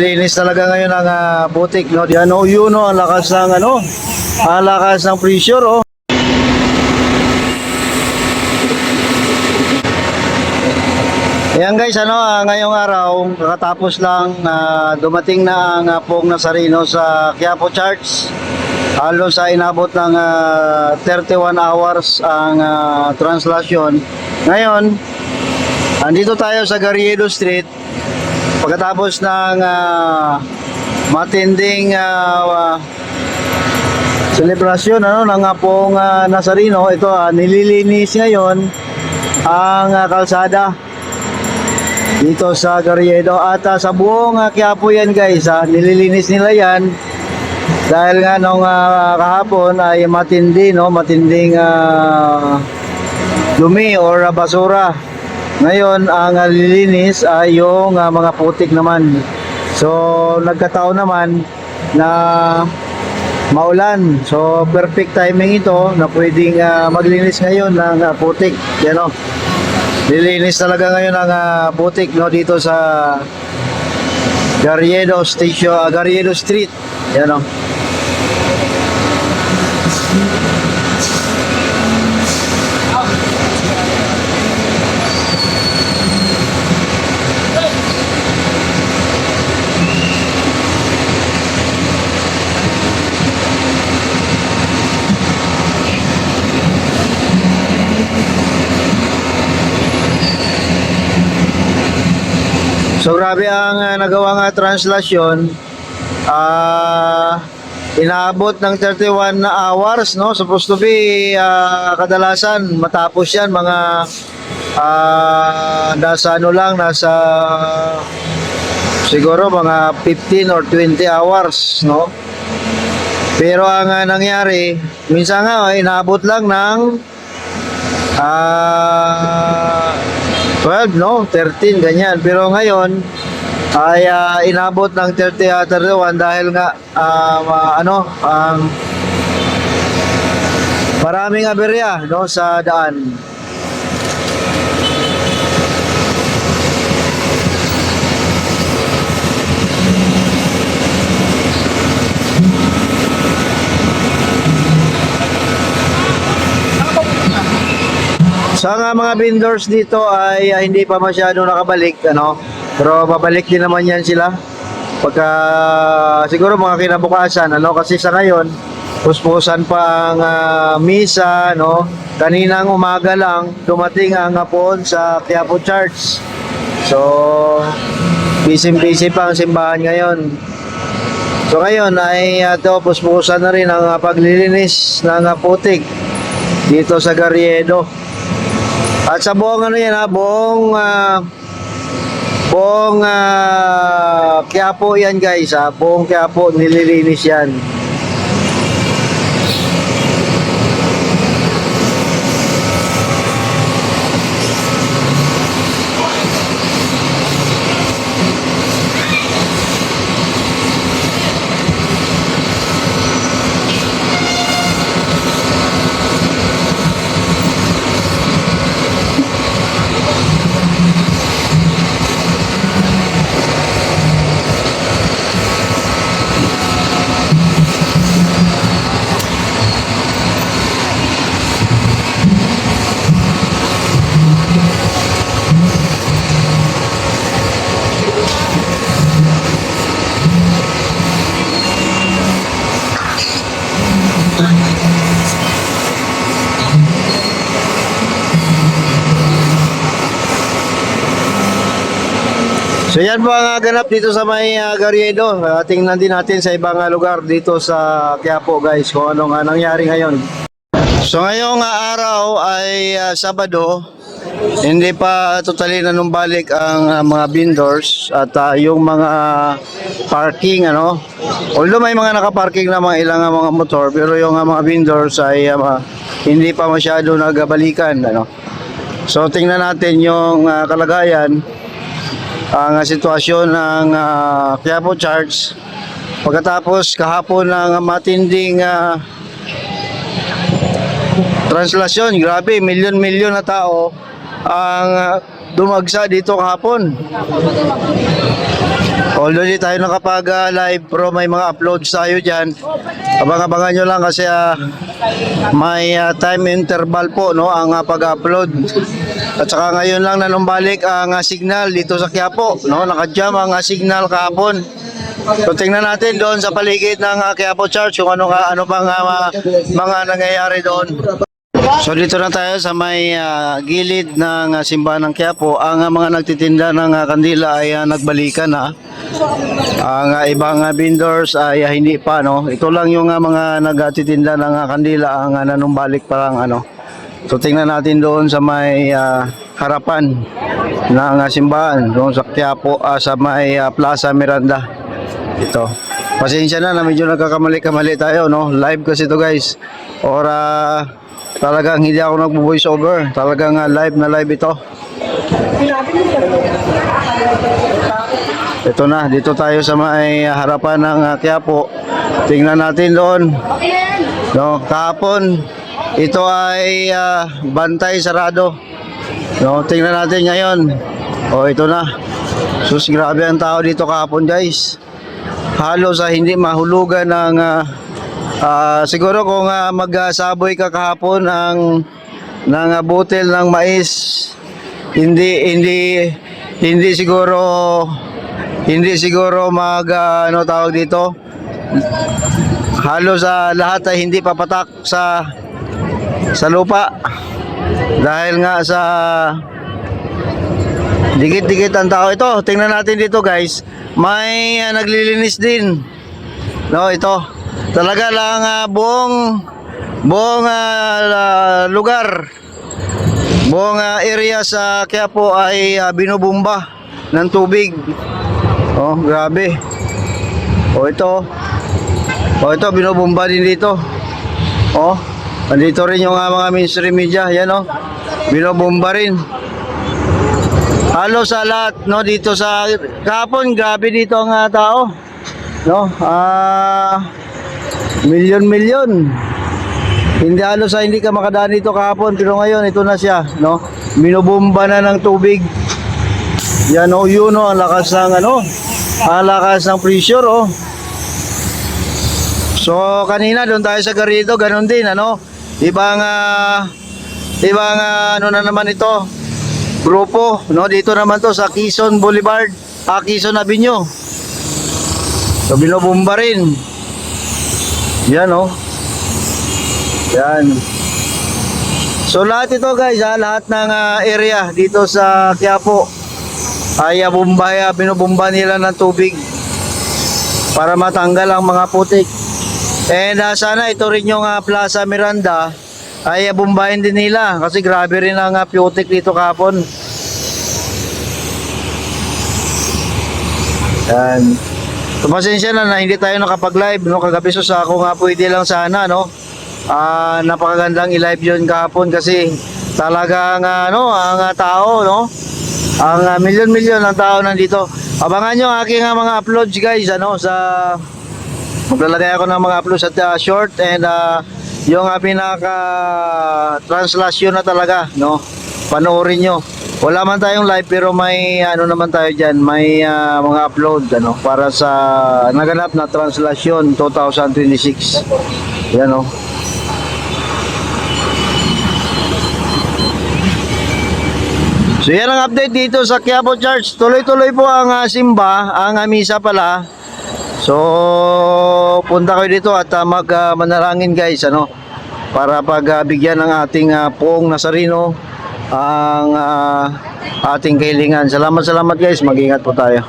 Linis talaga ngayon ang putik, no? Yan o yun, no? Ang lakas ng ang lakas ng pressure, oh. Ayan guys, ngayong araw, kakatapos lang dumating na ang Poong Nazareno sa Quiapo Church. Halos inabot ng 31 hours ang translasyon. Ngayon, andito tayo sa Garriedo Street. Pagkatapos ng matinding selebrasyon ng Poong Nazareno, ito nililinis ngayon ang kalsada dito sa Garriedo at sa buong Quiapo yan guys, nililinis nila yan dahil nga nung kahapon ay matinding dumi or basura. Ngayon ang nililinis ay yung mga putik naman. So nagkataon naman na maulan, so perfect timing ito na pwedeng maglinis ngayon ng putik. Yan o, nililinis talaga ngayon ang putik, no, dito sa Garriedo Station, Garriedo Street. Yan o. So grabe ang nagawang translasyon. Inaabot ng 31 na hours, no? Supposed to be kadalasan matapos yan mga nasa siguro mga 15 or 20 hours, no? Pero ang nangyari, minsan nga inaabot lang ng 12, no? 13, ganyan. Pero ngayon ay inabot ng 31 dahil nga maraming aberya, no, sa daan. Sa mga vendors dito ay hindi pa masyado nakabalik, pero babalik din naman yan sila pagka siguro mga kinabukasan, kasi sa ngayon puspusan pa ang misa, no. Kaninang umaga lang dumating ang hapon sa Quiapo Church, so busy pa ang simbahan ngayon. So ngayon ay puspusan na rin ang paglilinis ng putik dito sa Garriedo. At sa buong buong Quiapo yan guys, buong Quiapo nililinis yan. So yan po ang ganap dito sa may Garriedo. Tingnan din natin sa ibang lugar dito sa Quiapo guys kung anong nangyari ngayon. So ngayong araw ay Sabado, hindi pa totally nanumbalik ang mga vendors at yung mga parking, although may mga nakaparking na mga ilang mga motor, pero yung mga vendors ay hindi pa masyado nagbalikan, So tingnan natin yung kalagayan, ang sitwasyon ng Quiapo Church pagkatapos kahapon ng matinding translasyon. Grabe, milyon-milyon na tao ang dumagsa dito kahapon. Although di tayo nakapag-live pero may mga uploads tayo dyan. Abang-abangan nyo lang kasi may time interval po, no, ang pag-upload. At saka ngayon lang nanumbalik ang signal dito sa Quiapo, no, nakajam ang signal kahapon. So tingnan natin doon sa paligid ng Quiapo Church kung ano bang mga nangyayari doon. So dito na tayo sa may gilid ng simbahan ng Quiapo. Ang mga nagtitinda ng kandila ay nagbalikan na. Ang ibang vendors ay hindi pa, no. Ito lang yung mga nagtitinda ng kandila ang nanumbalik pa lang, ano. So tingnan natin doon sa may harapan ng simbahan doon sa Quiapo, sa may Plaza Miranda. Ito. Pasensya na medyo nagkakamali-kamali tayo, no. Live kasi to, guys. Or talagang hindi ako nagvo-voice over. Talagang live na live ito. Ito na, dito tayo sa may harapan ng Quiapo. Tingnan natin doon. No, kahapon ito ay bantay sarado. No, tingnan natin ngayon. Oh, ito na. Sus, grabe ang tao dito kahapon, guys. Halos hindi mahulugan ng siguro kung magsaboy ka kahapon ng butil ng mais, hindi siguro ano tawag dito, halos lahat ay hindi papatak sa lupa dahil nga sa dikit-dikit ang tao. Ito, tingnan natin dito, guys, may naglilinis din, no. Ito talaga lang buong lugar, buong area sa Quiapo ay binubumba ng tubig. Oh, grabe. Oh, ito binubumba din dito. Oh, andito rin yung mga mainstream media, yan, oh, binubumba rin. Halos sa lahat, no, dito sa kahapon, grabe dito ang tao, no. Milyon-milyon. Hindi halos hindi ka makadaan dito kahapon, pero ngayon ito na siya, no. Binubumba na ng tubig. Yan, oh, yun, oh, ang lakas ng ang lakas ng pressure, oh. So kanina doon tayo sa Garrido, ganun din, ano. Ibang ano na naman ito, grupo, no. Dito naman to sa Quezon Boulevard, Quezon Avenue. So binubumba rin. Yan, oh. Yan. So lahat ito, guys, lahat ng area dito sa Quiapo ay binubumba nila ng tubig para matanggal ang mga putik. And sana ito rin yung Plaza Miranda ay bumbahin din nila kasi grabe rin ang putik dito kahapon. Yan. So, pasensya na hindi tayo nakapag-live, no, kagabi. So sa ako nga pwede lang sana, no. Napakagandang i-live yun kahapon kasi talagang ang tao, no, ang milyon-milyon ng tao nandito. Abangan nyo ang aking mga uploads, guys, sa maglalagay ako ng mga uploads at short and yung pinaka translation na talaga, no, panoorin nyo. Wala man tayong live pero may naman tayo dyan, may mga upload, para sa naganap na translation 2026. Yan, oh. So yan ang update dito sa Quiapo Church. Tuloy-tuloy po ang simba, ang misa pala. So punta kayo dito at manalangin, guys, para pagbigyan ng ating Poong Nazareno ang ating kahilingan. Salamat, guys. Mag-ingat po tayo.